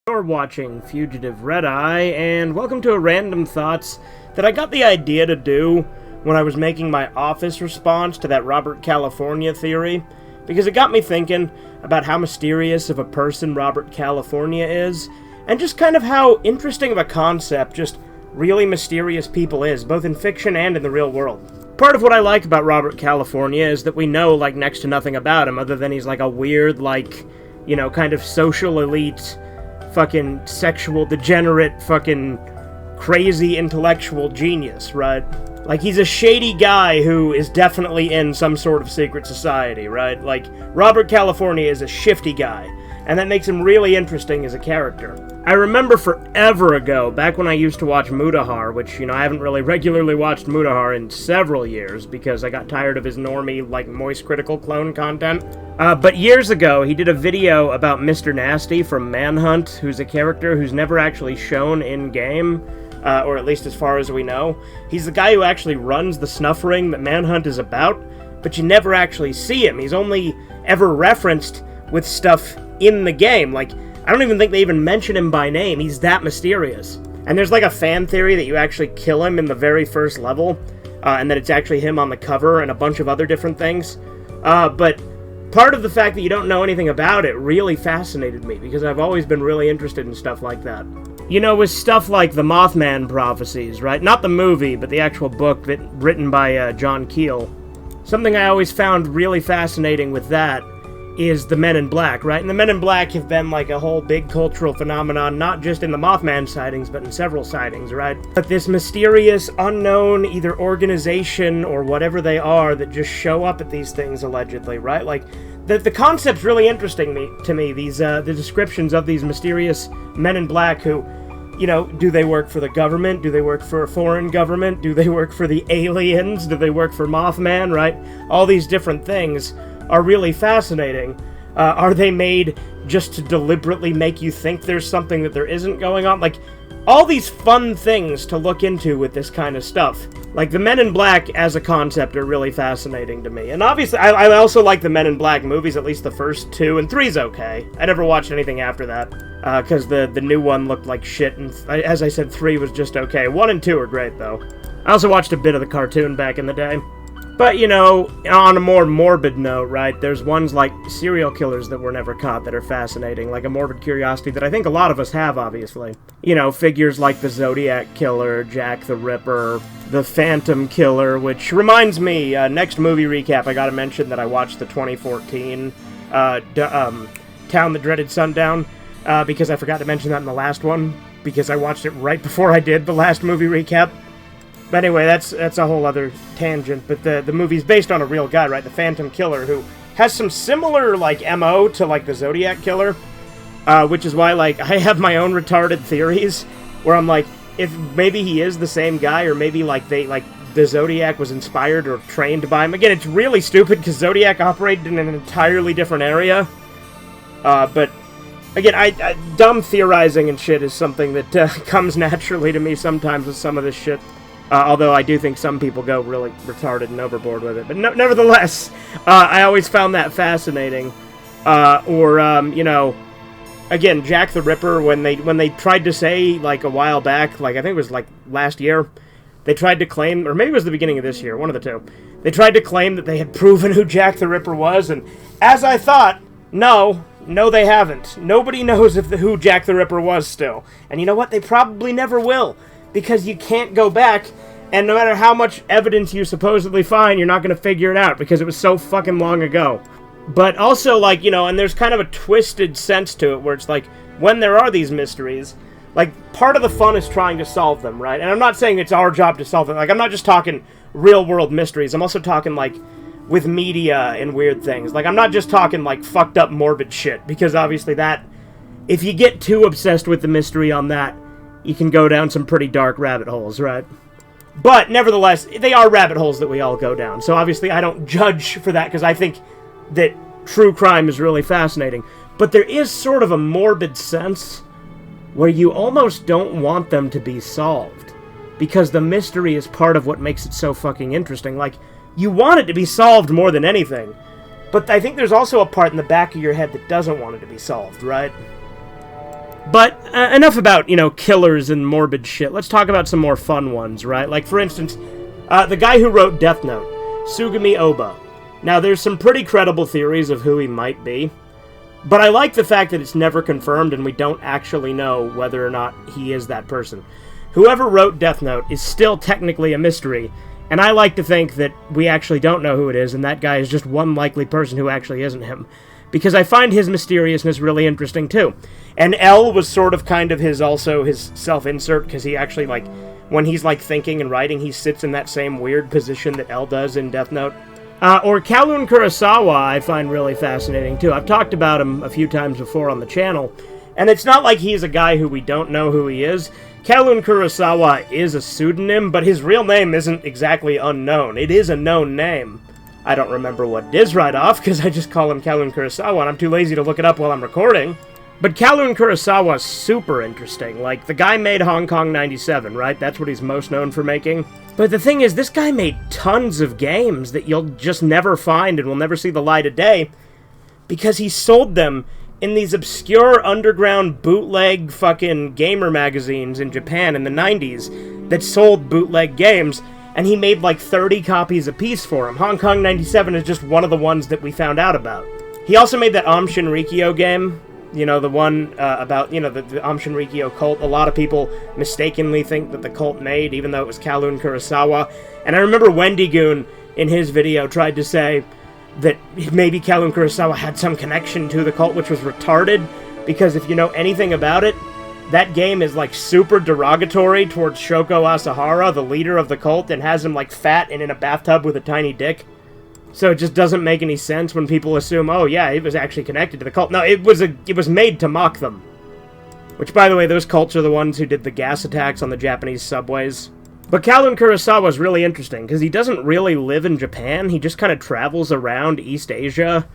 You're watching Fugitive Red Eye, and welcome to a random thoughts that I got the idea to do when I was making my office response to that Robert California theory, because it got me thinking about how mysterious of a person Robert California is, and just kind of how interesting of a concept just really mysterious people is, both in fiction and in the real world. Part of what I like about Robert California is that we know, like, next to nothing about him, other than he's like a weird, like, you know, kind of social elite, fucking sexual degenerate, fucking crazy intellectual genius, right? Like, he's a shady guy who is definitely in some sort of secret society, right? Like, Robert California is a shifty guy, and that makes him really interesting as a character. I remember forever ago, back when I used to watch Mutahar, which, you know, I haven't really regularly watched Mutahar in several years because I got tired of his normie, like, moist critical clone content. But years ago, he did a video about Mr. Nasty from Manhunt, who's a character who's never actually shown in-game, or at least as far as we know. He's the guy who actually runs the snuff ring that Manhunt is about, but you never actually see him. He's only ever referenced with stuff in the game. Like, I don't even think they even mention him by name. He's that mysterious. And there's like a fan theory that you actually kill him in the very first level, and that it's actually him on the cover and a bunch of other different things. But part of the fact that you don't know anything about it really fascinated me, because I've always been really interested in stuff like that. You know, with stuff like the Mothman prophecies, right? Not the movie, but the actual book written by John Keel. Something I always found really fascinating with that is the Men in Black, right? And the Men in Black have been like a whole big cultural phenomenon, not just in the Mothman sightings, but in several sightings, right? But this mysterious, unknown, either organization or whatever they are that just show up at these things, allegedly, right? Like, the concept's really interesting to me, these, the descriptions of these mysterious Men in Black who, you know, do they work for the government? Do they work for a foreign government? Do they work for the aliens? Do they work for Mothman, right? All these different things are really fascinating. Are they made just to deliberately make you think there's something that there isn't going on? Like, all these fun things to look into with this kind of stuff. Like, the Men in Black as a concept are really fascinating to me. And obviously, I also like the Men in Black movies, at least the first two, and three's okay. I never watched anything after that, because the new one looked like shit, and as I said, 3 was just okay. 1 and 2 are great, though. I also watched a bit of the cartoon back in the day. But, you know, on a more morbid note, right, there's ones like serial killers that were never caught that are fascinating, like a morbid curiosity that I think a lot of us have, obviously. You know, figures like the Zodiac Killer, Jack the Ripper, the Phantom Killer, which reminds me, next movie recap, I gotta mention that I watched the 2014 Town That Dreaded Sundown, because I forgot to mention that in the last one, because I watched it right before I did the last movie recap. But anyway, that's a whole other tangent, but the movie's based on a real guy, right? The Phantom Killer, who has some similar, like, MO to, like, the Zodiac Killer, which is why, like, I have my own retarded theories, where I'm like, if maybe he is the same guy, or maybe, like, the Zodiac was inspired or trained by him. Again, it's really stupid, because Zodiac operated in an entirely different area, but again, dumb theorizing and shit is something that comes naturally to me sometimes with some of this shit. Although I do think some people go really retarded and overboard with it. But nevertheless, I always found that fascinating. You know, again, Jack the Ripper, when they tried to say, like, a while back, like, I think it was, like, last year, they tried to claim, or maybe it was the beginning of this year, one of the two, they tried to claim that they had proven who Jack the Ripper was, and as I thought, no, they haven't. Nobody knows who Jack the Ripper was still. And you know what? They probably never will. Because you can't go back, and no matter how much evidence you supposedly find, you're not going to figure it out, because it was so fucking long ago. But also, like, you know, and there's kind of a twisted sense to it, where it's like, when there are these mysteries, like, part of the fun is trying to solve them, right? And I'm not saying it's our job to solve them. Like, I'm not just talking real-world mysteries. I'm also talking, like, with media and weird things. Like, I'm not just talking, like, fucked up morbid shit, because obviously that, if you get too obsessed with the mystery on that, you can go down some pretty dark rabbit holes, right? But, nevertheless, they are rabbit holes that we all go down. So, obviously, I don't judge for that, because I think that true crime is really fascinating. But there is sort of a morbid sense where you almost don't want them to be solved, because the mystery is part of what makes it so fucking interesting. Like, you want it to be solved more than anything, But I think there's also a part in the back of your head that doesn't want it to be solved, right? But enough about, killers and morbid shit. Let's talk about some more fun ones, right? Like, for instance, the guy who wrote Death Note, Sugumi Oba. Now, there's some pretty credible theories of who he might be, but I like the fact that it's never confirmed and we don't actually know whether or not he is that person. Whoever wrote Death Note is still technically a mystery, and I like to think that we actually don't know who it is, and that guy is just one likely person who actually isn't him. Because I find his mysteriousness really interesting, too. And L was sort of kind of his self-insert, because he actually, when he's, thinking and writing, he sits in that same weird position that L does in Death Note. Or Kowloon Kurosawa I find really fascinating, too. I've talked about him a few times before on the channel, and it's not like he's a guy who we don't know who he is. Kowloon Kurosawa is a pseudonym, but his real name isn't exactly unknown. It is a known name. I don't remember what it is right off, because I just call him Kowloon Kurosawa, and I'm too lazy to look it up while I'm recording. But Kowloon Kurosawa's super interesting. The guy made Hong Kong 97, right? That's what he's most known for making. But the thing is, this guy made tons of games that you'll just never find and will never see the light of day, because he sold them in these obscure underground bootleg fucking gamer magazines in Japan in the 90s that sold bootleg games, and he made 30 copies apiece for them. Hong Kong 97 is just one of the ones that we found out about. He also made that Aum Shinrikyo game, the one about, the Aum Shinrikyo cult. A lot of people mistakenly think that the cult made, even though it was Kowloon Kurosawa. And I remember Wendigoon, in his video, tried to say that maybe Kowloon Kurosawa had some connection to the cult, which was retarded, because if you know anything about it, that game is, super derogatory towards Shoko Asahara, the leader of the cult, and has him, fat and in a bathtub with a tiny dick. So it just doesn't make any sense when people assume, oh yeah, it was actually connected to the cult. No, it was made to mock them. Which, by the way, those cults are the ones who did the gas attacks on the Japanese subways. But Kowloon Kurosawa is really interesting, because he doesn't really live in Japan. He just kind of travels around East Asia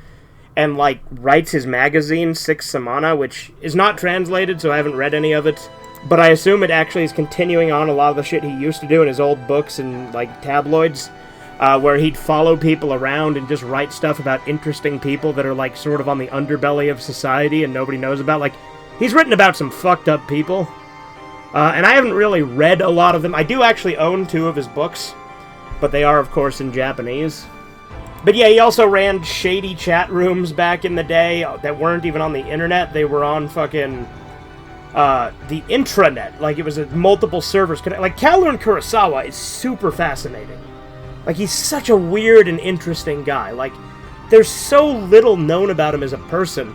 and, writes his magazine, Six Samana, which is not translated, so I haven't read any of it. But I assume it actually is continuing on a lot of the shit he used to do in his old books and, tabloids, where he'd follow people around and just write stuff about interesting people that are, sort of on the underbelly of society and nobody knows about. He's written about some fucked up people. And I haven't really read a lot of them. I do actually own 2 of his books, but they are, of course, in Japanese. But yeah, he also ran shady chat rooms back in the day that weren't even on the internet. They were on fucking the intranet. It was multiple servers. Kowloon Kurosawa is super fascinating. He's such a weird and interesting guy. There's so little known about him as a person.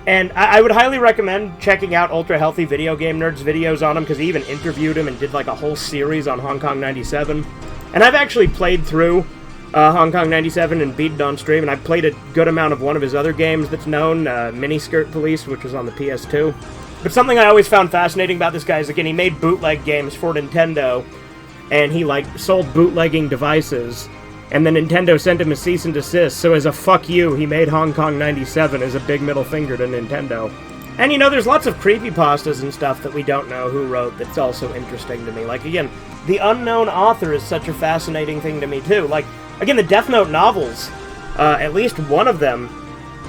And I would highly recommend checking out Ultra Healthy Video Game Nerd's videos on him, because he even interviewed him and did a whole series on Hong Kong 97. And I've actually played through Hong Kong 97 and beat it on stream, and I've played a good amount of one of his other games that's known, Miniskirt Police, which was on the PS2. But something I always found fascinating about this guy is, again, he made bootleg games for Nintendo, and he, sold bootlegging devices, and then Nintendo sent him a cease and desist, so as a fuck you, he made Hong Kong 97 as a big middle finger to Nintendo. And, there's lots of creepypastas and stuff that we don't know who wrote that's also interesting to me. Again, the unknown author is such a fascinating thing to me, too. Again, the Death Note novels, at least one of them,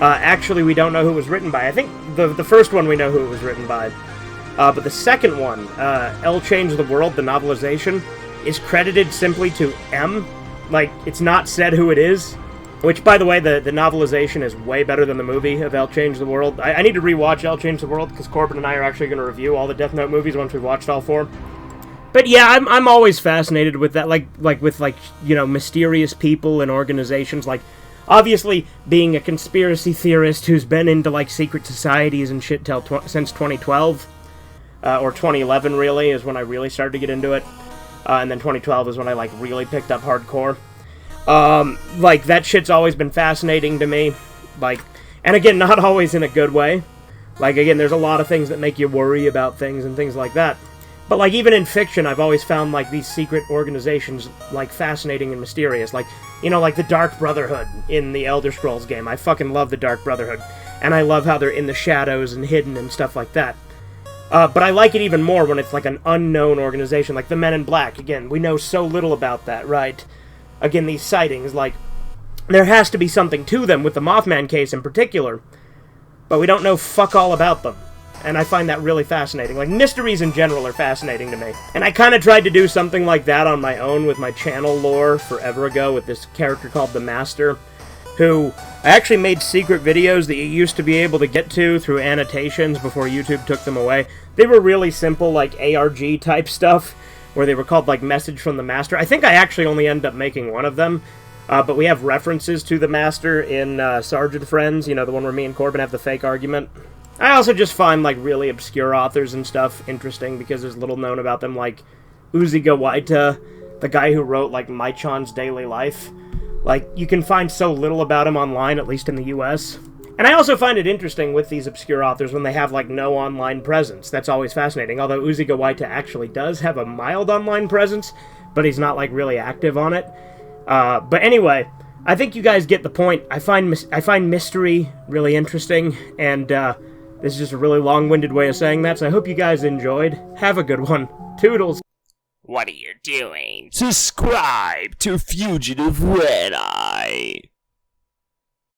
actually we don't know who it was written by. I think the first one we know who it was written by. But the second one, L Changed the World, the novelization, is credited simply to M. It's not said who it is. Which, by the way, the novelization is way better than the movie of L Changed the World. I need to rewatch L Changed the World, because Corbin and I are actually going to review all the Death Note movies once we've watched all 4. But yeah, I'm always fascinated with that, with mysterious people and organizations. Obviously, being a conspiracy theorist who's been into, secret societies and shit since 2012, or 2011, really, is when I really started to get into it. And then 2012 is when I, really picked up hardcore. That shit's always been fascinating to me. And again, not always in a good way. Again, there's a lot of things that make you worry about things and things like that. But, even in fiction, I've always found, these secret organizations, fascinating and mysterious. The Dark Brotherhood in the Elder Scrolls game. I fucking love the Dark Brotherhood. And I love how they're in the shadows and hidden and stuff like that. But I like it even more when it's, an unknown organization, like the Men in Black. Again, we know so little about that, right? Again, these sightings, there has to be something to them, with the Mothman case in particular. But we don't know fuck all about them. And I find that really fascinating. Like, mysteries in general are fascinating to me. And I kind of tried to do something like that on my own with my channel lore forever ago with this character called The Master, who I actually made secret videos that you used to be able to get to through annotations before YouTube took them away. They were really simple, like ARG type stuff, where they were called, like, Message from the Master. I think I actually only ended up making one of them, but we have references to the Master in Sergeant Friends, you know, the one where me and Corbin have the fake argument. I also just find, like, really obscure authors and stuff interesting because there's little known about them, like Uzi Gawaita, the guy who wrote, like, Maichan's Daily Life. Like, you can find so little about him online, at least in the US. And I also find it interesting with these obscure authors when they have, like, no online presence. That's always fascinating, although Uzi Gawaita actually does have a mild online presence, but he's not, like, really active on it. But anyway, I think you guys get the point. I find mystery really interesting, and this is just a really long-winded way of saying that, so I hope you guys enjoyed. Have a good one. Toodles. What are you doing? Subscribe to Fugitive Red Eye.